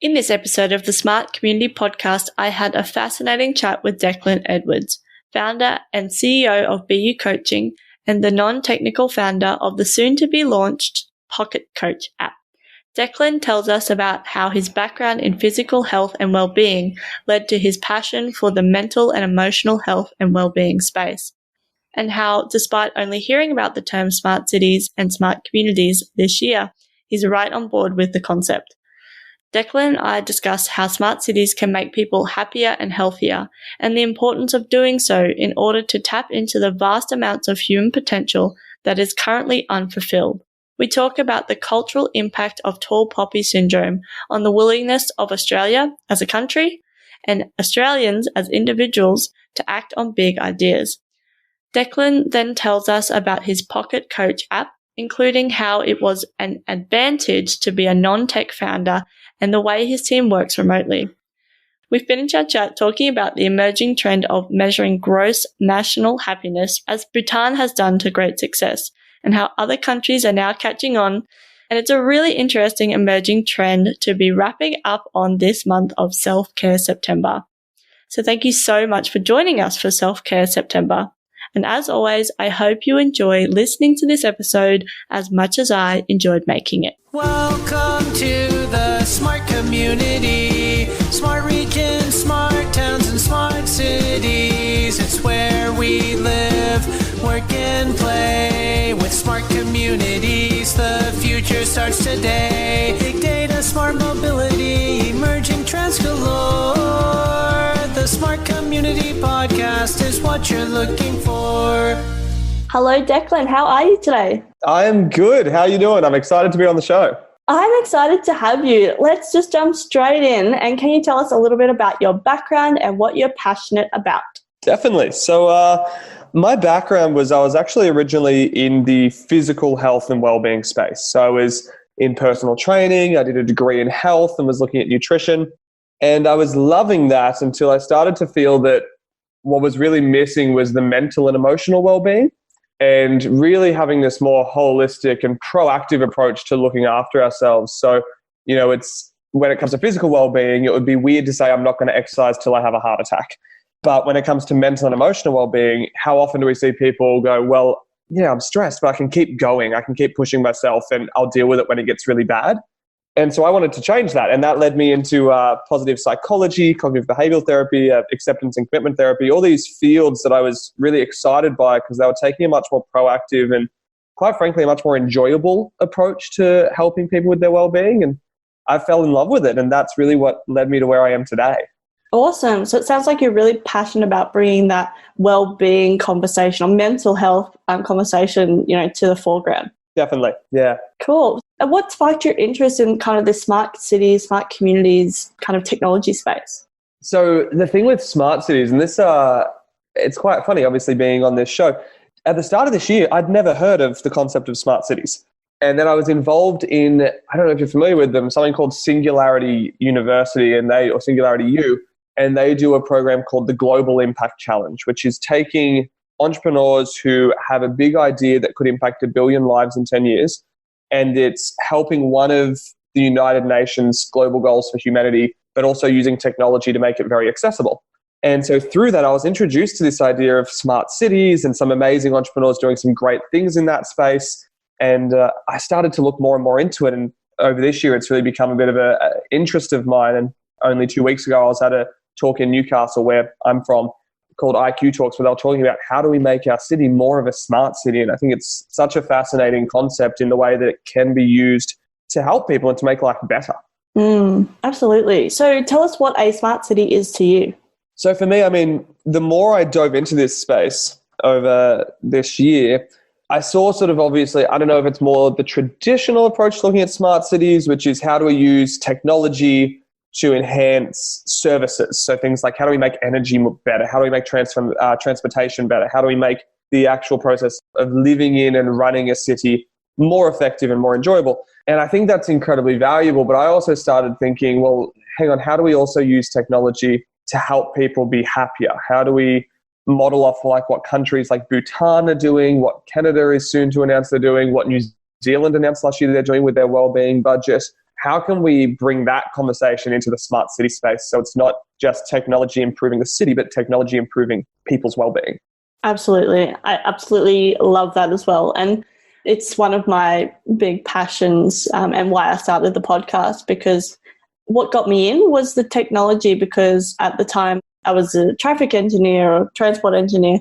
In this episode of the Smart Community Podcast, I had a fascinating chat with Declan Edwards, founder and CEO of BU Coaching and the non-technical founder of the soon-to-be-launched Pocket Coach app. Declan tells us about how his background in physical health and well-being led to his passion for the mental and emotional health and well-being space, and how, despite only hearing about the term smart cities and smart communities this year, he's right on board with the concept. Declan and I discuss how smart cities can make people happier and healthier, and the importance of doing so in order to tap into the vast amounts of human potential that is currently unfulfilled. We talk about the cultural impact of tall poppy syndrome on the willingness of Australia as a country and Australians as individuals to act on big ideas. Declan then tells us about his Pocket Coach app, including how it was an advantage to be a non-tech founder and the way his team works remotely. We finish our chat talking about the emerging trend of measuring gross national happiness, as Bhutan has done to great success, and how other countries are now catching on. And it's a really interesting emerging trend to be wrapping up on this month of Self-Care September. So thank you so much for joining us for Self-Care September. And as always, I hope you enjoy listening to this episode as much as I enjoyed making it. Welcome to the smart community, smart regions, smart towns, and smart cities. It's where we live, work, and play. With smart communities, the future starts today. Big data, smart mobility, emerging trends galore. The Smart Community Podcast is what you're looking for. Hello, Declan. How are you today? I'm good. How are you doing? I'm excited to be on the show. I'm excited to have you. Let's just jump straight in. And can you tell us a little bit about your background and what you're passionate about? Definitely. So my background was I was actually originally in the physical health and well-being space. So I was in personal training. I did a degree in health and was looking at nutrition. And I was loving that until I started to feel that what was really missing was the mental and emotional well-being, and really having this more holistic and proactive approach to looking after ourselves. So, it's when it comes to physical well-being, it would be weird to say I'm not going to exercise till I have a heart attack. But when it comes to mental and emotional well-being, how often do we see people go, well, yeah, I'm stressed, but I can keep going. I can keep pushing myself and I'll deal with it when it gets really bad. And so I wanted to change that. And that led me into positive psychology, cognitive behavioral therapy, acceptance and commitment therapy, all these fields that I was really excited by because they were taking a much more proactive and, quite frankly, a much more enjoyable approach to helping people with their well-being. And I fell in love with it. And that's really what led me to where I am today. Awesome. So it sounds like you're really passionate about bringing that well-being conversation or mental health conversation, to the foreground. Definitely. Yeah. Cool. And what sparked your interest in kind of the smart cities, smart communities kind of technology space? So the thing with smart cities, and this, it's quite funny, obviously being on this show. At the start of this year, I'd never heard of the concept of smart cities. And then I was involved in, I don't know if you're familiar with them, something called Singularity University or Singularity U, and they do a program called the Global Impact Challenge, which is taking entrepreneurs who have a big idea that could impact 1 billion lives in 10 years. And it's helping one of the United Nations global goals for humanity, but also using technology to make it very accessible. And so through that, I was introduced to this idea of smart cities and some amazing entrepreneurs doing some great things in that space. And I started to look more and more into it. And over this year, it's really become a bit of an interest of mine. And only 2 weeks ago, I was at a talk in Newcastle, where I'm from, called IQ Talks, where they were talking about how do we make our city more of a smart city. And I think it's such a fascinating concept in the way that it can be used to help people and to make life better. Absolutely. So tell us what a smart city is to you. So for me, the more I dove into this space over this year, I saw sort of obviously, I don't know if it's more the traditional approach to looking at smart cities, which is how do we use technology to enhance services. So things like how do we make energy better? How do we make transportation better? How do we make the actual process of living in and running a city more effective and more enjoyable? And I think that's incredibly valuable. But I also started thinking, well, hang on, how do we also use technology to help people be happier? How do we model off like what countries like Bhutan are doing, what Canada is soon to announce they're doing, what New Zealand announced last year they're doing with their wellbeing budget, how can we bring that conversation into the smart city space so it's not just technology improving the city, but technology improving people's well-being? Absolutely. I absolutely love that as well. And it's one of my big passions and why I started the podcast, because what got me in was the technology, because at the time I was a traffic engineer or transport engineer.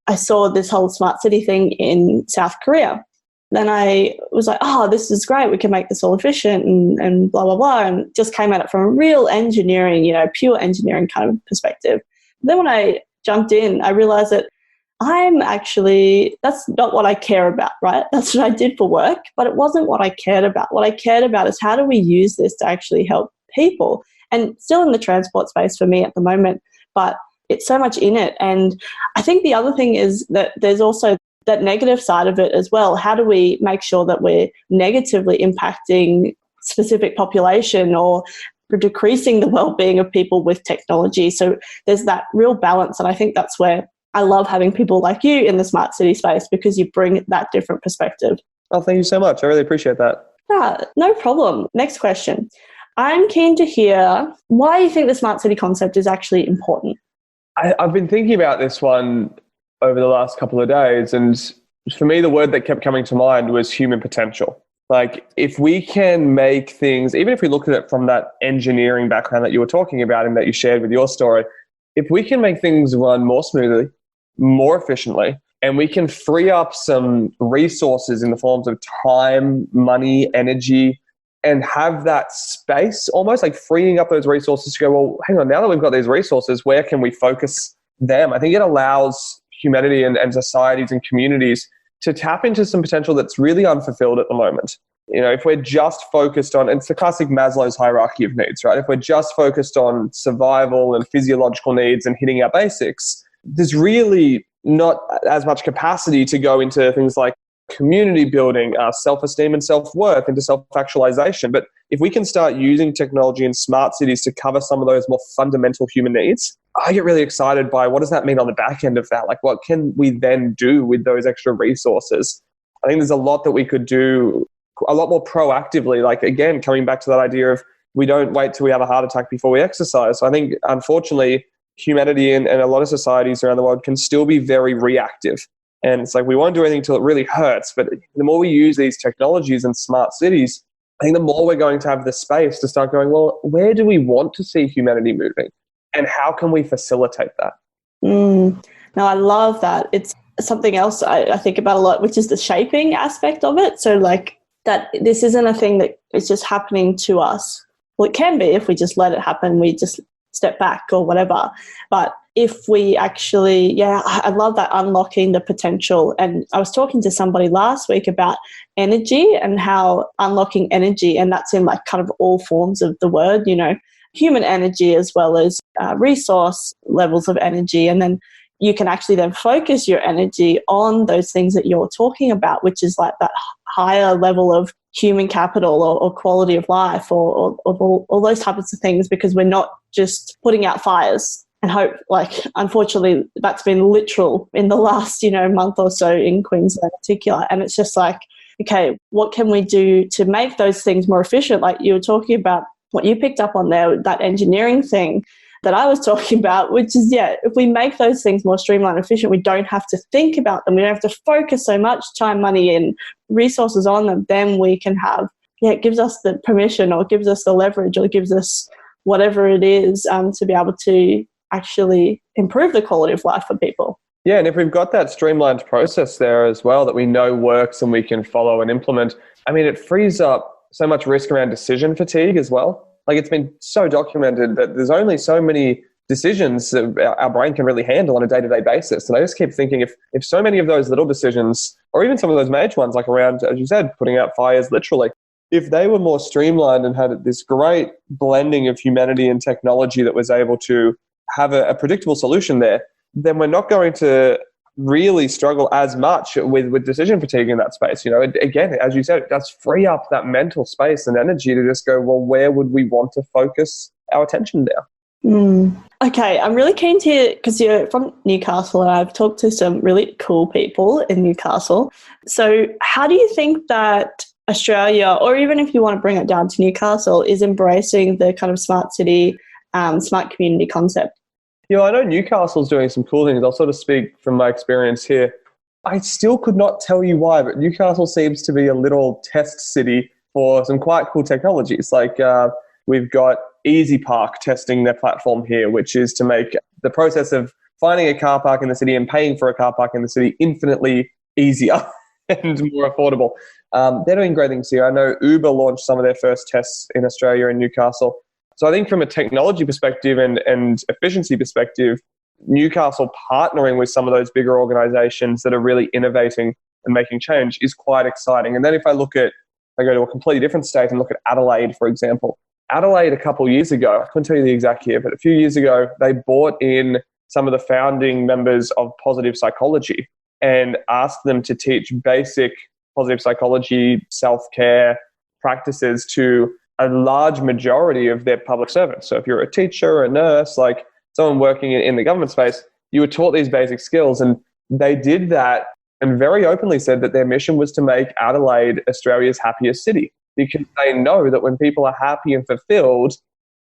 I saw this whole smart city thing in South Korea. Then I was like, oh, this is great. We can make this all efficient and blah, blah, blah. And just came at it from a real engineering, pure engineering kind of perspective. Then when I jumped in, I realized that that's not what I care about, right? That's what I did for work, but it wasn't what I cared about. What I cared about is how do we use this to actually help people? And still in the transport space for me at the moment, but it's so much in it. And I think the other thing is that there's also that negative side of it as well. How do we make sure that we're negatively impacting specific population or decreasing the well-being of people with technology? So there's that real balance. And I think that's where I love having people like you in the smart city space, because you bring that different perspective. Oh, thank you so much. I really appreciate that. Yeah, no problem. Next question. I'm keen to hear why you think the smart city concept is actually important. I've been thinking about this one over the last couple of days, and for me, the word that kept coming to mind was human potential. Like, if we can make things, even if we look at it from that engineering background that you were talking about and that you shared with your story, if we can make things run more smoothly, more efficiently, and we can free up some resources in the forms of time, money, energy, and have that space, almost like freeing up those resources to go, well, hang on, now that we've got these resources, where can we focus them? I think it allows humanity and societies and communities to tap into some potential that's really unfulfilled at the moment. If we're just focused on, it's the classic Maslow's hierarchy of needs, right? If we're just focused on survival and physiological needs and hitting our basics, there's really not as much capacity to go into things like community building, self-esteem and self-worth, into self-actualization. But if we can start using technology in smart cities to cover some of those more fundamental human needs, I get really excited by what does that mean on the back end of that? Like, what can we then do with those extra resources? I think there's a lot that we could do a lot more proactively. Like, again, coming back to that idea of we don't wait till we have a heart attack before we exercise. So I think, unfortunately, humanity and a lot of societies around the world can still be very reactive. And it's like, we won't do anything until it really hurts. But the more we use these technologies in smart cities, I think the more we're going to have the space to start going, well, where do we want to see humanity moving? And how can we facilitate that? No, I love that. It's something else I think about a lot, which is the shaping aspect of it. So like that this isn't a thing that is just happening to us. Well, it can be if we just let it happen. We just step back or whatever. But if we actually, I love that, unlocking the potential. And I was talking to somebody last week about energy and how unlocking energy, and that's in like kind of all forms of the word, human energy as well as resource levels of energy. And then you can actually then focus your energy on those things that you're talking about, which is like that higher level of human capital or quality of life or all those types of things, because we're not just putting out fires and hope. Like, unfortunately, that's been literal in the last, month or so in Queensland in particular. And it's just like, okay, what can we do to make those things more efficient? Like you were talking about what you picked up on there, that engineering thing that I was talking about, which is, if we make those things more streamlined and efficient, we don't have to think about them. We don't have to focus so much time, money, and resources on them. Then we can have, it gives us the permission or gives us the leverage or gives us whatever it is to be able to actually improve the quality of life for people. Yeah, and if we've got that streamlined process there as well that we know works and we can follow and implement, I mean, it frees up so much risk around decision fatigue as well. Like, it's been so documented that there's only so many decisions that our brain can really handle on a day-to-day basis. And I just keep thinking, if so many of those little decisions, or even some of those major ones, like around, as you said, putting out fires literally, if they were more streamlined and had this great blending of humanity and technology that was able to have a predictable solution there, then we're not going to really struggle as much with decision fatigue in that space. Again, as you said, it does free up that mental space and energy to just go, well, where would we want to focus our attention now? Okay, I'm really keen to hear, because you're from Newcastle and I've talked to some really cool people in Newcastle. So how do you think that Australia, or even if you want to bring it down to Newcastle, is embracing the kind of smart city, smart community concept? I know Newcastle's doing some cool things. I'll sort of speak from my experience here. I still could not tell you why, but Newcastle seems to be a little test city for some quite cool technologies. Like we've got Easy Park testing their platform here, which is to make the process of finding a car park in the city and paying for a car park in the city infinitely easier and more affordable. They're doing great things here. I know Uber launched some of their first tests in Australia and Newcastle. So I think from a technology perspective and efficiency perspective, Newcastle partnering with some of those bigger organizations that are really innovating and making change is quite exciting. And then if I go to a completely different state and look at Adelaide, for example. Adelaide a couple of years ago, I couldn't tell you the exact year, but a few years ago, they brought in some of the founding members of positive psychology and asked them to teach basic positive psychology, self-care practices to a large majority of their public servants. So if you're a teacher, a nurse, like someone working in the government space, you were taught these basic skills. And they did that and very openly said that their mission was to make Adelaide Australia's happiest city, because they know that when people are happy and fulfilled,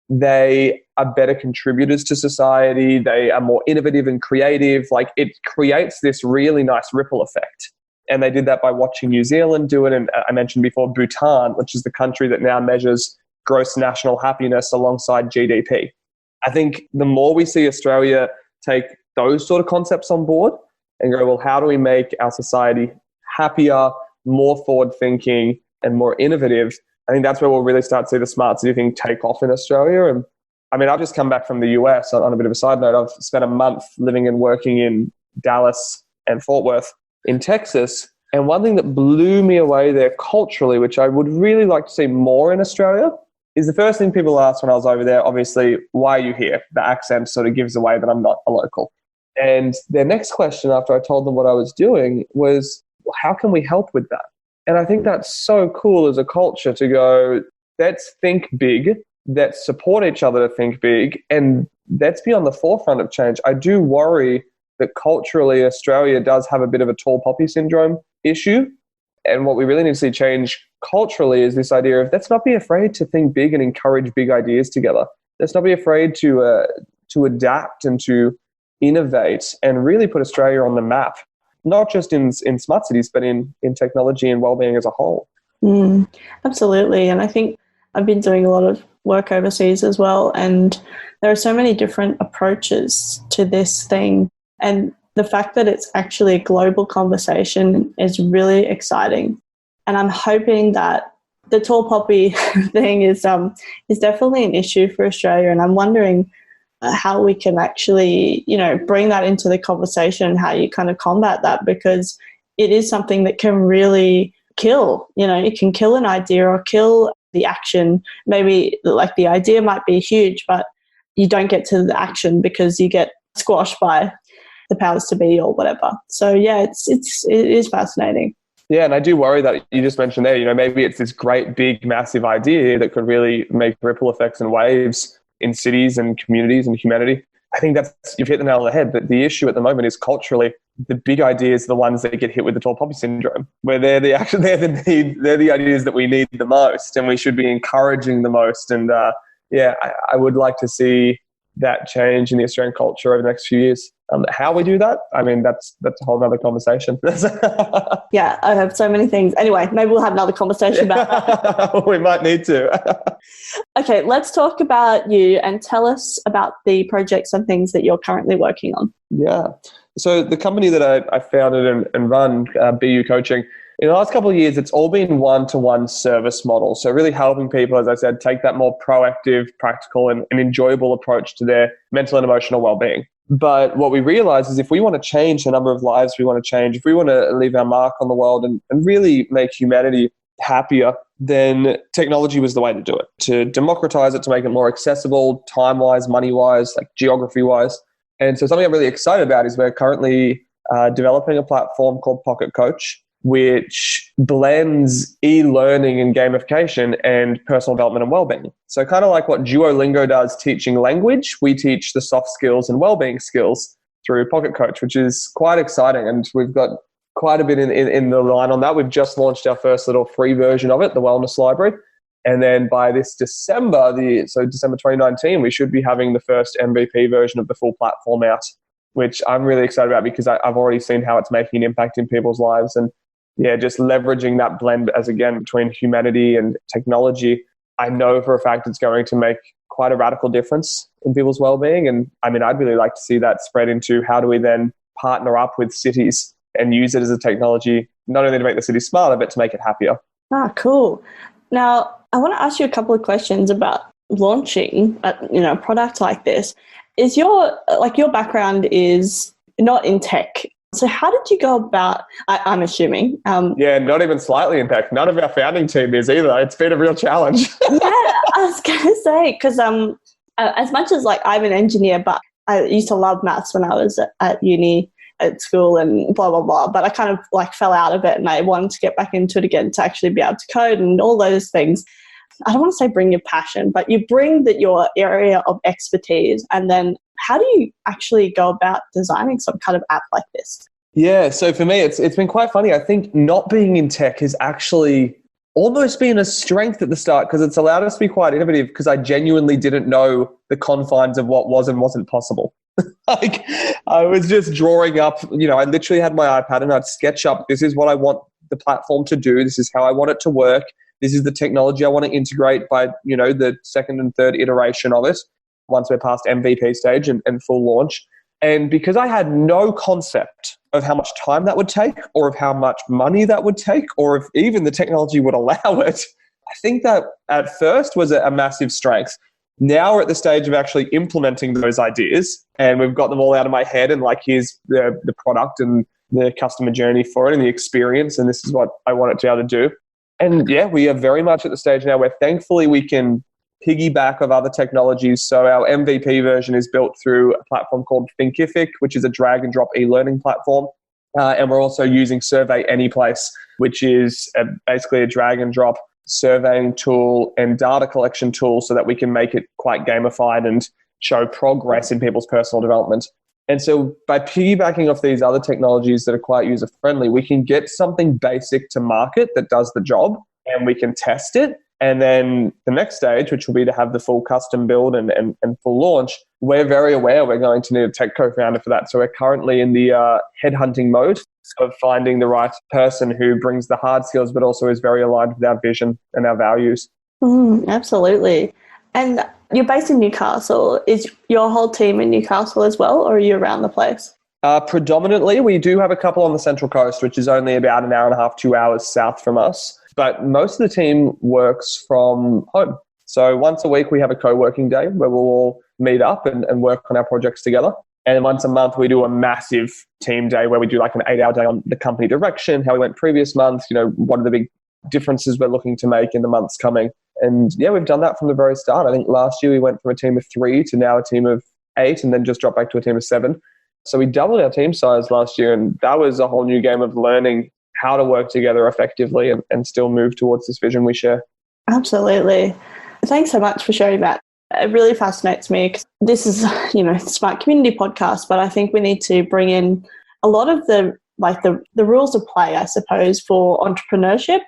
they are better contributors to society. They are more innovative and creative. Like it creates this really nice ripple effect. And they did that by watching New Zealand do it. And I mentioned before Bhutan, which is the country that now measures gross national happiness alongside GDP. I think the more we see Australia take those sort of concepts on board and go, well, how do we make our society happier, more forward-thinking, and more innovative? I think that's where we'll really start to see the smart city thing take off in Australia. And I mean, I've just come back from the US. On a bit of a side note, I've spent a month living and working in Dallas and Fort Worth in Texas. And one thing that blew me away there culturally, which I would really like to see more in Australia, is the first thing people asked when I was over there, obviously, why are you here? The accent sort of gives away that I'm not a local. And their next question after I told them what I was doing was, well, how can we help with that? And I think that's so cool as a culture to go, let's think big, let's support each other to think big, and let's be on the forefront of change. I do worry that culturally Australia does have a bit of a tall poppy syndrome issue. And what we really need to see change culturally is this idea of let's not be afraid to think big and encourage big ideas together. Let's not be afraid to adapt and to innovate and really put Australia on the map, not just in smart cities, but in technology and wellbeing as a whole. Absolutely. And I think I've been doing a lot of work overseas as well. And there are so many different approaches to this thing. And the fact that it's actually a global conversation is really exciting. And I'm hoping that the tall poppy thing is definitely an issue for Australia. And I'm wondering how we can actually, bring that into the conversation and how you kind of combat that, because it is something that can really kill, it can kill an idea or kill the action. Maybe like the idea might be huge, but you don't get to the action because you get squashed by the powers to be or whatever. So yeah, it is fascinating. Yeah, and I do worry that you just mentioned there, maybe it's this great, big, massive idea that could really make ripple effects and waves in cities and communities and humanity. I think you've hit the nail on the head. But the issue at the moment is culturally, the big ideas are the ones that get hit with the tall poppy syndrome, where they're the ideas that we need the most and we should be encouraging the most. And I would like to see that change in the Australian culture over the next few years. How we do that, I mean, that's a whole other conversation. Yeah, I have so many things. Anyway, maybe we'll have another conversation about that. We might need to. Okay, let's talk about you and tell us about the projects and things that you're currently working on. Yeah. So the company that I founded and run, BU Coaching, in the last couple of years, it's all been one-to-one service model. So really helping people, as I said, take that more proactive, practical, and enjoyable approach to their mental and emotional well-being. But what we realize is if we want to change the number of lives we want to change, if we want to leave our mark on the world and really make humanity happier, then technology was the way to do it, to democratize it, to make it more accessible, time-wise, money-wise, like geography-wise. And so something I'm really excited about is we're currently developing a platform called Pocket Coach, which blends e-learning and gamification and personal development and well-being. So kind of like what Duolingo does teaching language, we teach the soft skills and well-being skills through Pocket Coach, which is quite exciting. And we've got quite a bit in the line on that. We've just launched our first little free version of it, the Wellness Library. And then by this December, December 2019, we should be having the first MVP version of the full platform out, which I'm really excited about because I've already seen how it's making an impact in people's lives. And yeah, just leveraging that blend between humanity and technology, I know for a fact it's going to make quite a radical difference in people's well-being. And I mean, I'd really like to see that spread into how do we then partner up with cities and use it as a technology, not only to make the city smarter, but to make it happier. Ah, cool. Now, I want to ask you a couple of questions about launching a product like this. Is your background is not in tech. So how did you go about, I'm assuming? Yeah, not even slightly in tech. None of our founding team is either. It's been a real challenge. Yeah, I was going to say, because as much as I'm an engineer, but I used to love maths when I was at uni, at school and blah, blah, blah. But I kind of fell out of it and I wanted to get back into it again to actually be able to code and all those things. I don't want to say bring your passion, but you bring your area of expertise. And then how do you actually go about designing some kind of app like this? Yeah, so for me, it's been quite funny. I think not being in tech has actually almost been a strength at the start because it's allowed us to be quite innovative because I genuinely didn't know the confines of what was and wasn't possible. I was just drawing up, I literally had my iPad and I'd sketch up, this is what I want the platform to do. This is how I want it to work. This is the technology I want to integrate by, the second and third iteration of it once we're past MVP stage and full launch. And because I had no concept of how much time that would take or of how much money that would take or if even the technology would allow it, I think that at first was a massive strength. Now we're at the stage of actually implementing those ideas and we've got them all out of my head and here's the product and the customer journey for it and the experience and this is what I want it to be able to do. And yeah, we are very much at the stage now where thankfully we can piggyback of other technologies. So our MVP version is built through a platform called Thinkific, which is a drag and drop e-learning platform. And we're also using Survey Anyplace, which is basically a drag and drop surveying tool and data collection tool so that we can make it quite gamified and show progress in people's personal development. And so by piggybacking off these other technologies that are quite user-friendly, we can get something basic to market that does the job and we can test it. And then the next stage, which will be to have the full custom build and full launch, we're very aware we're going to need a tech co-founder for that. So we're currently in the headhunting mode of finding the right person who brings the hard skills, but also is very aligned with our vision and our values. Absolutely. And you're based in Newcastle. Is your whole team in Newcastle as well, or are you around the place? Predominantly, we do have a couple on the Central Coast, which is only about an hour and a half, 2 hours south from us. But most of the team works from home. So once a week, we have a co-working day where we'll all meet up and work on our projects together. And once a month, we do a massive team day where we do an 8-hour day on the company direction, how we went previous month, what are the big differences we're looking to make in the months coming. And yeah, we've done that from the very start. I think last year we went from a team of 3 to now a team of 8 and then just dropped back to a team of 7. So we doubled our team size last year and that was a whole new game of learning how to work together effectively and still move towards this vision we share. Absolutely. Thanks so much for sharing that. It really fascinates me because this is, Smart Community podcast, but I think we need to bring in a lot of the rules of play, I suppose, for entrepreneurship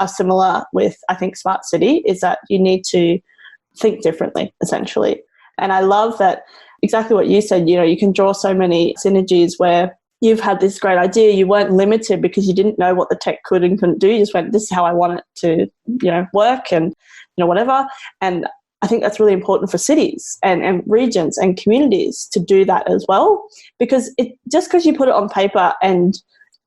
are similar with, I think, Smart City, is that you need to think differently, essentially. And I love that exactly what you said, you can draw so many synergies where you've had this great idea, you weren't limited because you didn't know what the tech could and couldn't do. You just went, this is how I want it to, work and, whatever. And I think that's really important for cities and regions and communities to do that as well, because just because you put it on paper and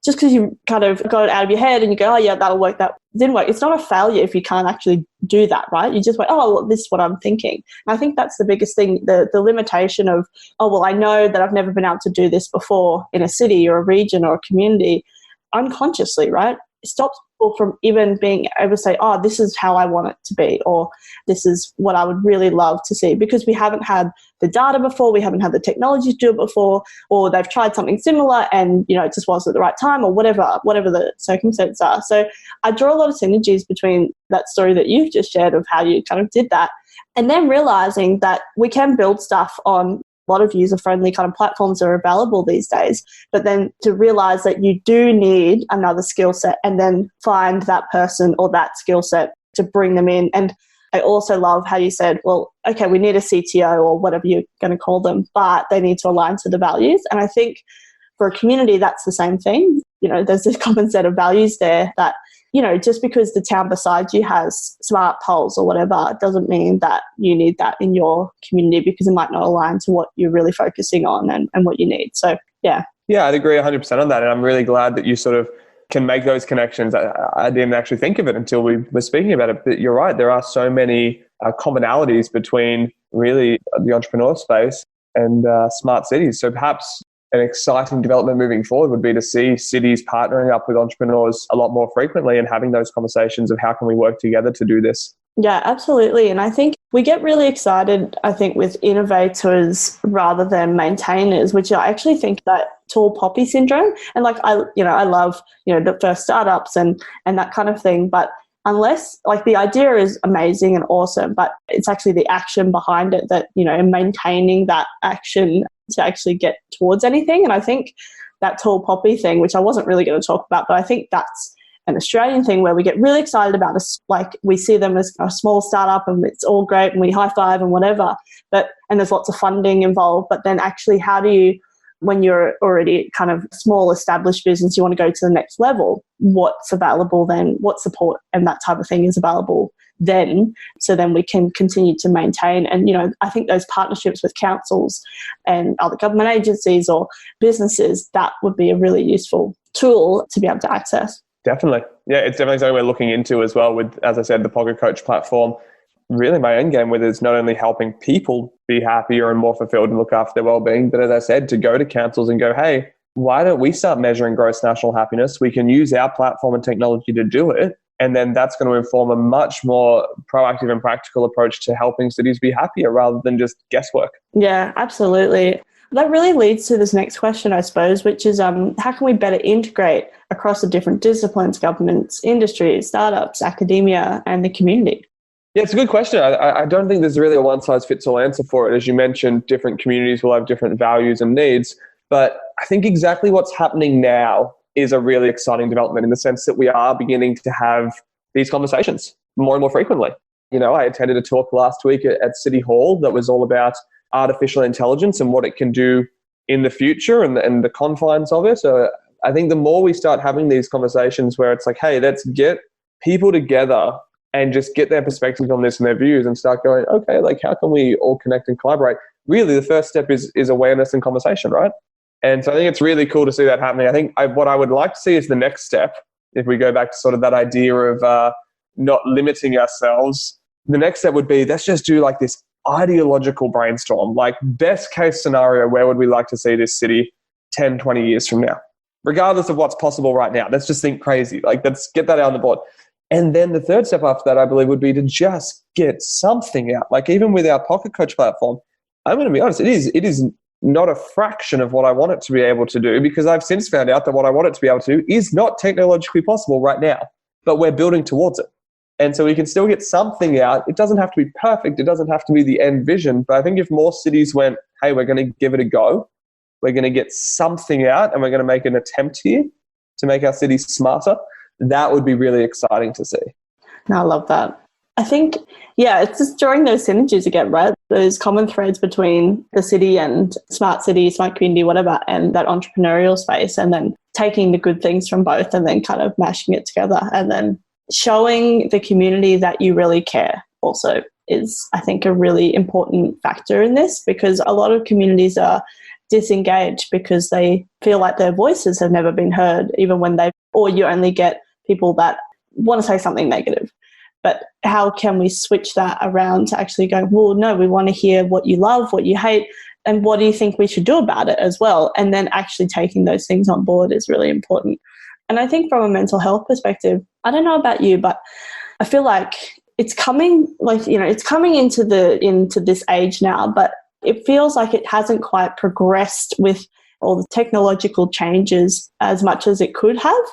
just because you kind of got it out of your head and you go, oh yeah, that'll work, that didn't work. It's not a failure if you can't actually do that, right? You just went, oh, well, this is what I'm thinking. And I think that's the biggest thing, the limitation of, oh, well, I know that I've never been able to do this before in a city or a region or a community unconsciously, right? It stops people from even being able to say, oh, this is how I want it to be, or this is what I would really love to see, because we haven't had the data before, we haven't had the technology to do it before, or they've tried something similar and, it just wasn't at the right time or whatever the circumstances are. So I draw a lot of synergies between that story that you've just shared of how you kind of did that and then realizing that we can build stuff on a lot of user-friendly kind of platforms are available these days. But then to realize that you do need another skill set and then find that person or that skill set to bring them in. And I also love how you said, well, okay, we need a CTO or whatever you're going to call them, but they need to align to the values. And I think for a community, that's the same thing. There's this common set of values there that, just because the town beside you has smart poles or whatever, doesn't mean that you need that in your community, because it might not align to what you're really focusing on and what you need. So, yeah. Yeah, I'd agree 100% on that. And I'm really glad that you sort of can make those connections. I didn't actually think of it until we were speaking about it. But you're right, there are so many commonalities between really the entrepreneur space and smart cities. So perhaps an exciting development moving forward would be to see cities partnering up with entrepreneurs a lot more frequently and having those conversations of how can we work together to do this. Yeah, absolutely. And I think we get really excited, with innovators rather than maintainers, which I actually think that tall poppy syndrome. And I love, the first startups and that kind of thing. But unless the idea is amazing and awesome, but it's actually the action behind it that, maintaining that action to actually get towards anything. And I think that tall poppy thing, which I wasn't really going to talk about, but I think that's an Australian thing where we get really excited about us. We see them as a small startup and it's all great and we high five and whatever, and there's lots of funding involved. But then actually, how do you, when you're already kind of small established business, you want to go to the next level, what's available then, what support and that type of thing is available then, so then we can continue to maintain. And, I think those partnerships with councils and other government agencies or businesses, that would be a really useful tool to be able to access. Definitely. Yeah, it's definitely something we're looking into as well with, as I said, the Pocket Coach platform. Really, my end game with it is not only helping people be happier and more fulfilled and look after their well-being, but as I said, to go to councils and go, hey, why don't we start measuring gross national happiness? We can use our platform and technology to do it. And then that's going to inform a much more proactive and practical approach to helping cities be happier rather than just guesswork. Yeah, absolutely. That really leads to this next question, I suppose, which is how can we better integrate across the different disciplines, governments, industries, startups, academia, and the community? Yeah, it's a good question. I don't think there's really a one-size-fits-all answer for it. As you mentioned, different communities will have different values and needs. But I think exactly what's happening now is a really exciting development in the sense that we are beginning to have these conversations more and more frequently. I attended a talk last week at City Hall that was all about artificial intelligence and what it can do in the future and the confines of it. So I think the more we start having these conversations where it's hey, let's get people together and just get their perspectives on this and their views and start going, okay, how can we all connect and collaborate? Really, the first step is awareness and conversation, right? And so I think it's really cool to see that happening. I think what I would like to see is the next step, if we go back to sort of that idea of not limiting ourselves, the next step would be, let's just do this ideological brainstorm. Best case scenario, where would we like to see this city 10, 20 years from now? Regardless of what's possible right now. Let's just think crazy. Let's get that out on the board. And then the third step after that, I believe, would be to just get something out. Even with our Pocket Coach platform, I'm going to be honest, it is not a fraction of what I want it to be able to do, because I've since found out that what I want it to be able to do is not technologically possible right now, but we're building towards it. And so we can still get something out. It doesn't have to be perfect. It doesn't have to be the end vision. But I think if more cities went, hey, we're going to give it a go, we're going to get something out and we're going to make an attempt here to make our cities smarter, that would be really exciting to see. I love that. I think, it's just drawing those synergies again, right? Those common threads between the city and smart city, smart community, whatever, and that entrepreneurial space, and then taking the good things from both and then kind of mashing it together, and then showing the community that you really care also is, I think, a really important factor in this, because a lot of communities are disengaged because they feel like their voices have never been heard, even when or you only get people that want to say something negative. But how can we switch that around to actually go, well, no, we want to hear what you love, what you hate, and what do you think we should do about it as well? And then actually taking those things on board is really important. And I think from a mental health perspective, I don't know about you, but I feel like it's coming, it's coming into this age now, but it feels like it hasn't quite progressed with all the technological changes as much as it could have.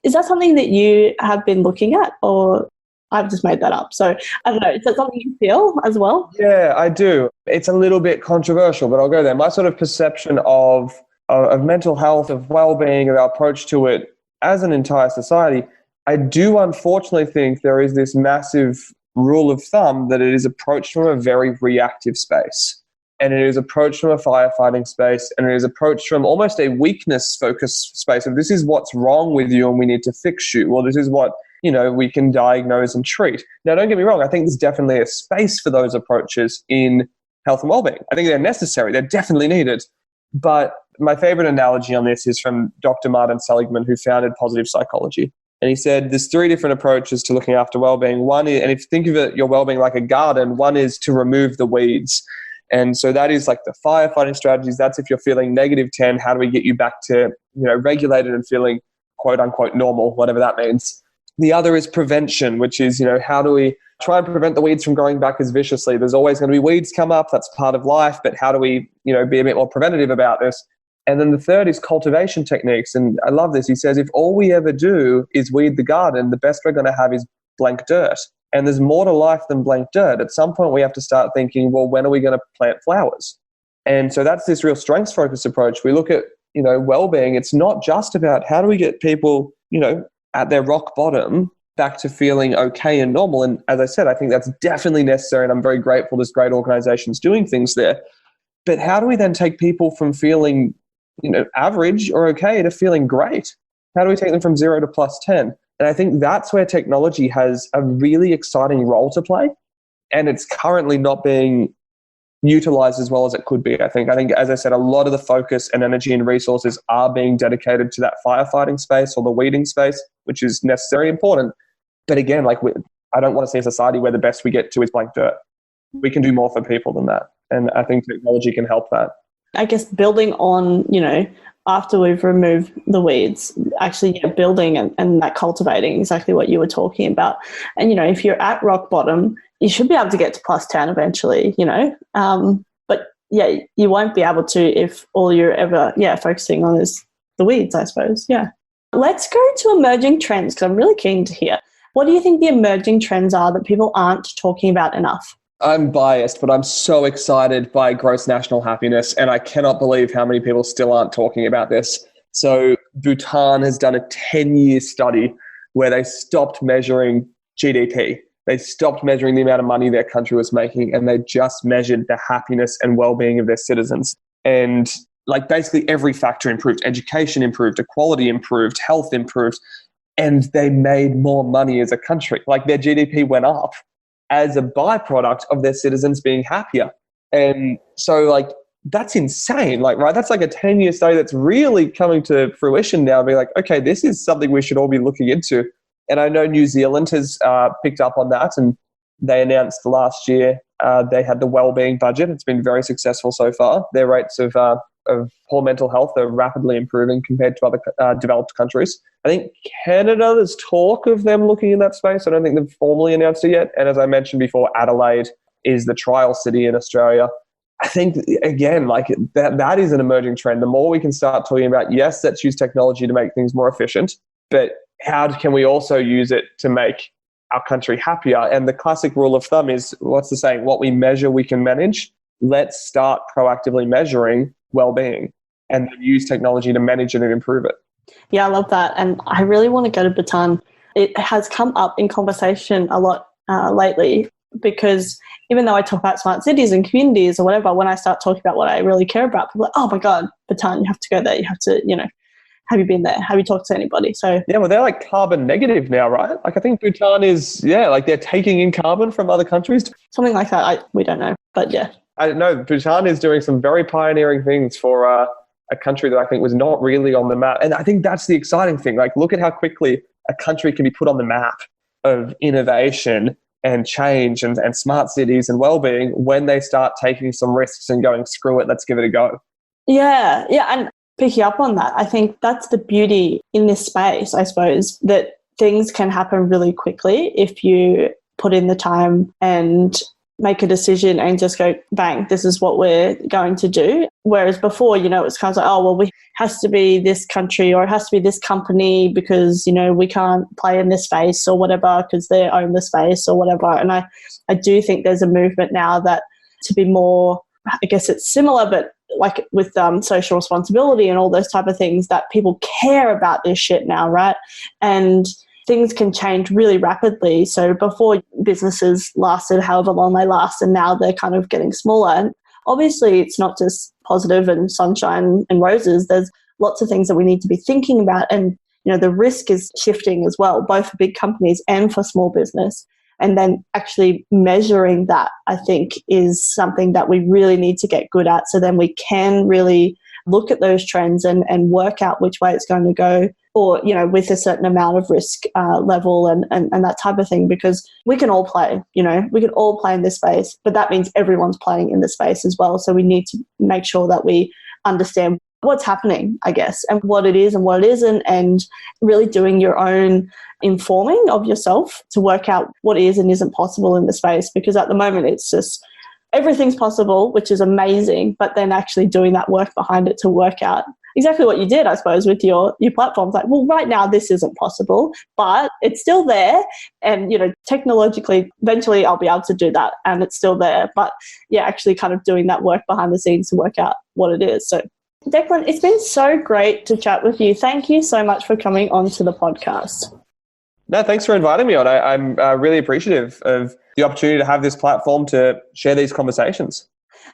Is that something that you have been looking at, or? I've just made that up. So I don't know. Is that something you feel as well? Yeah, I do. It's a little bit controversial, but I'll go there. My sort of perception of mental health, of well-being, of our approach to it as an entire society, I do unfortunately think there is this massive rule of thumb that it is approached from a very reactive space. And it is approached from a firefighting space, and it is approached from almost a weakness-focused space of this is what's wrong with you and we need to fix you, or this is what, we can diagnose and treat. Now, don't get me wrong. I think there's definitely a space for those approaches in health and well-being. I think they're necessary. They're definitely needed. But my favorite analogy on this is from Dr. Martin Seligman, who founded positive psychology. And he said there's 3 different approaches to looking after well-being. One is, and if you think of it, your well-being like a garden, one is to remove the weeds. And so that is like the firefighting strategies. That's if you're feeling -10, how do we get you back to, regulated and feeling quote unquote normal, whatever that means. The other is prevention, which is, how do we try and prevent the weeds from growing back as viciously? There's always going to be weeds come up. That's part of life. But how do we, be a bit more preventative about this? And then the third is cultivation techniques. And I love this. He says, if all we ever do is weed the garden, the best we're going to have is blank dirt. And there's more to life than blank dirt. At some point, we have to start thinking, well, when are we going to plant flowers? And so that's this real strengths-focused approach. We look at, well-being. It's not just about how do we get people, at their rock bottom back to feeling okay and normal. And as I said, I think that's definitely necessary. And I'm very grateful there's great organizations doing things there. But how do we then take people from feeling, average or okay to feeling great? How do we take them from 0 to +10? And I think that's where technology has a really exciting role to play. And it's currently not being utilized as well as it could be. I think, as I said, a lot of the focus and energy and resources are being dedicated to that firefighting space or the weeding space, which is necessarily important. But again, I don't want to see a society where the best we get to is blank dirt. We can do more for people than that. And I think technology can help that. I guess building on, after we've removed the weeds, actually building and that cultivating exactly what you were talking about. And, if you're at rock bottom, you should be able to get to +10 eventually, but yeah, you won't be able to if all you're ever, focusing on is the weeds, I suppose. Yeah. Let's go to emerging trends, because I'm really keen to hear. What do you think the emerging trends are that people aren't talking about enough? I'm biased, but I'm so excited by gross national happiness, and I cannot believe how many people still aren't talking about this. So Bhutan has done a 10-year study where they stopped measuring GDP. They stopped measuring the amount of money their country was making, and they just measured the happiness and well-being of their citizens. And basically every factor improved. Education improved, equality improved, health improved, and they made more money as a country. Their GDP went up as a byproduct of their citizens being happier. And so that's insane. Right? That's a 10-year study that's really coming to fruition now, being okay, this is something we should all be looking into. And I know New Zealand has picked up on that, and they announced last year they had the wellbeing budget. It's been very successful so far. Their rates of poor mental health are rapidly improving compared to other developed countries. I think Canada, there's talk of them looking in that space. I don't think they've formally announced it yet. And as I mentioned before, Adelaide is the trial city in Australia. I think, again, that is an emerging trend. The more we can start talking about, yes, let's use technology to make things more efficient, but how can we also use it to make our country happier? And the classic rule of thumb is, what's the saying? What we measure, we can manage. Let's start proactively measuring well-being and then use technology to manage it and improve it. Yeah, I love that. And I really want to go to Bhutan. It has come up in conversation a lot lately, because even though I talk about smart cities and communities or whatever, when I start talking about what I really care about, people are like, oh my God, Bhutan, you have to go there. You have to, have you been there? Have you talked to anybody? So yeah, well, they're carbon negative now, right? I think Bhutan is, they're taking in carbon from other countries. Something like that. We don't know, but yeah. I don't know. Bhutan is doing some very pioneering things for a country that I think was not really on the map. And I think that's the exciting thing. Look at how quickly a country can be put on the map of innovation and change and smart cities and well-being when they start taking some risks and going, screw it, let's give it a go. Yeah. And picking up on that, I think that's the beauty in this space, I suppose, that things can happen really quickly if you put in the time and make a decision and just go, bang, this is what we're going to do. Whereas before, it's kind of like, oh, well, it has to be this country or it has to be this company because, we can't play in this space or whatever because they own the space or whatever. And I do think there's a movement now that to be more, I guess it's similar, but like with social responsibility and all those type of things, that people care about this shit now, right? And things can change really rapidly. So before, businesses lasted however long they last, and now they're kind of getting smaller. And obviously it's not just positive and sunshine and roses. There's lots of things that we need to be thinking about. And, the risk is shifting as well, both for big companies and for small business. And then actually measuring that, I think, is something that we really need to get good at. So then we can really look at those trends and work out which way it's going to go, or, with a certain amount of risk level and that type of thing, because we can all play, we can all play in this space, but that means everyone's playing in this space as well. So we need to make sure that we understand what's happening, I guess, and what it is and what it isn't, and really doing your own informing of yourself to work out what is and isn't possible in the space. Because at the moment it's just everything's possible, which is amazing, but then actually doing that work behind it to work out exactly what you did, I suppose, with your platforms. Like, well, right now this isn't possible, but it's still there. And, technologically, eventually I'll be able to do that and it's still there. But yeah, actually kind of doing that work behind the scenes to work out what it is. So Declan, it's been so great to chat with you. Thank you so much for coming on to the podcast. No, thanks for inviting me on. I'm really appreciative of the opportunity to have this platform to share these conversations.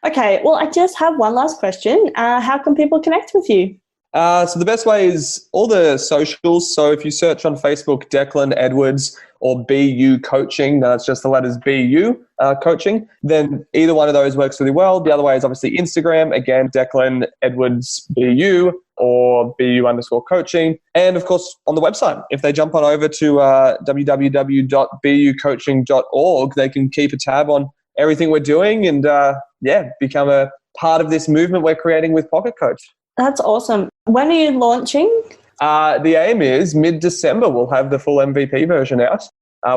Okay, well, I just have one last question. How can people connect with you? So the best way is all the socials. So if you search on Facebook, Declan Edwards or BU Coaching, that's just the letters BU Coaching, then either one of those works really well. The other way is obviously Instagram, again, Declan Edwards BU or BU_coaching. And of course, on the website, if they jump on over to www.bucoaching.org, they can keep a tab on everything we're doing and become a part of this movement we're creating with Pocket Coach. That's awesome. When are you launching? The aim is mid-December, we'll have the full MVP version out.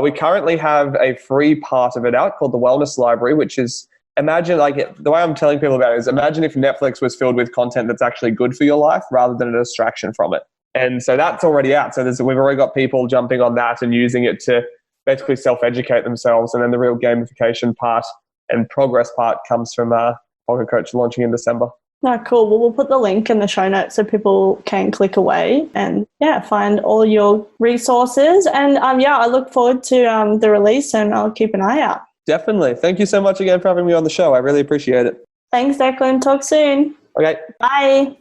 We currently have a free part of it out called the Wellness Library, which is, imagine, the way I'm telling people about it is, imagine if Netflix was filled with content that's actually good for your life rather than a distraction from it. And so that's already out. So we've already got people jumping on that and using it to basically self-educate themselves. And then the real gamification part and progress part comes from Pocket Coach launching in December. No, cool. Well, we'll put the link in the show notes so people can click away and find all your resources. And I look forward to the release and I'll keep an eye out. Definitely. Thank you so much again for having me on the show. I really appreciate it. Thanks, Declan. Talk soon. Okay. Bye.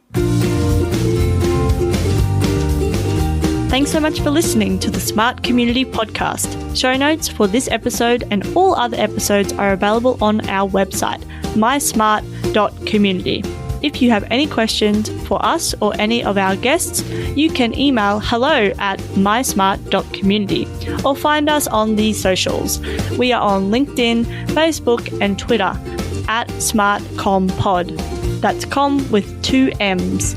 Thanks so much for listening to the Smart Community Podcast. Show notes for this episode and all other episodes are available on our website, mysmart.community. If you have any questions for us or any of our guests, you can email hello@mysmart.community or find us on the socials. We are on LinkedIn, Facebook and Twitter @SmartCommPod. That's comm with 2 M's.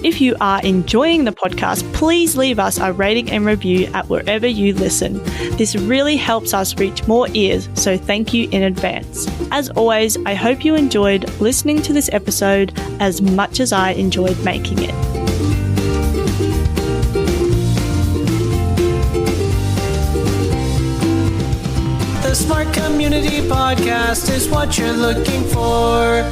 If you are enjoying the podcast, please leave us a rating and review at wherever you listen. This really helps us reach more ears, so thank you in advance. As always, I hope you enjoyed listening to this episode as much as I enjoyed making it. The Smart Community Podcast is what you're looking for.